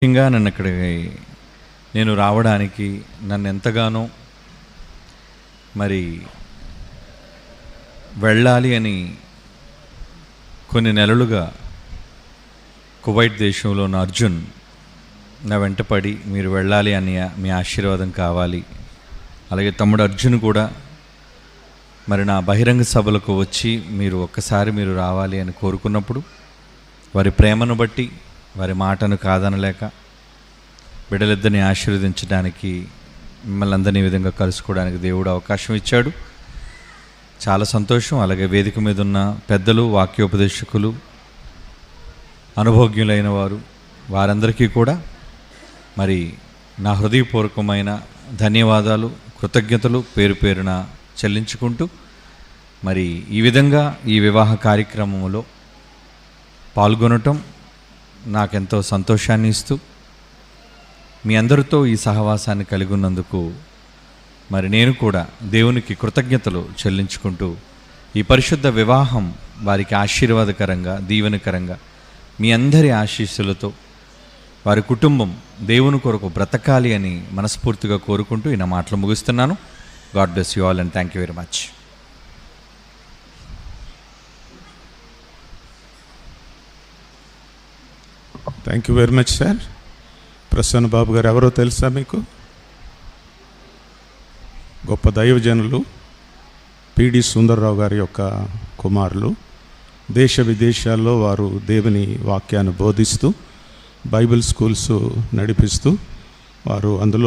ముఖ్యంగా నన్ను ఇక్కడికి నేను రావడానికి నన్ను ఎంతగానో మరి వెళ్ళాలి అని కొన్ని నెలలుగా కువైట్ దేశంలో ఉన్న అర్జున్ నా వెంటపడి మీరు వెళ్ళాలి అని మీ ఆశీర్వాదం కావాలి. అలాగే తమ్ముడు అర్జున్ కూడా మరి నా బహిరంగ సభలకు వచ్చి ఒక్కసారి మీరు రావాలి అని కోరుకున్నప్పుడు వారి ప్రేమను బట్టి వారి మాటను కాదనలేక బిడ్డలిద్దరిని ఆశీర్వదించడానికి మిమ్మల్ని అందరినీ విధంగా కలుసుకోవడానికి దేవుడు అవకాశం ఇచ్చాడు. చాలా సంతోషం. అలాగే వేదిక మీద ఉన్న పెద్దలు, వాక్యోపదేశకులు, అనుభవజ్ఞులైన వారందరికీ కూడా మరి నా హృదయపూర్వకమైన ధన్యవాదాలు, కృతజ్ఞతలు పేరు పేరున చెల్లించుకుంటూ మరి ఈ విధంగా ఈ వివాహ కార్యక్రమంలో పాల్గొనటం నాకెంతో సంతోషాన్ని ఇస్తూ మీ అందరితో ఈ సహవాసాన్ని కలిగి ఉన్నందుకు మరి నేను కూడా దేవునికి కృతజ్ఞతలు చెల్లించుకుంటూ ఈ పరిశుద్ధ వివాహం వారికి ఆశీర్వాదకరంగా, దీవెనకరంగా మీ అందరి ఆశీస్సులతో వారి కుటుంబం దేవుని కొరకు బ్రతకాలి అని మనస్ఫూర్తిగా కోరుకుంటూ ఈ నా మాటలు ముగిస్తున్నాను. God bless you all and thank you very much. Thank you very much sir. Prasanna Babu గారు ఎవరో తెలుసా మీకు? గొప్ప దైవజనులు పిడి సుందర్రావు గారి యొక్క కుమారులు. దేశ విదేశాల్లో వారు దేవుని వాక్యాన్ని బోధిస్తూ బైబిల్ స్కూల్స్ నడిపిస్తూ వారు అందులో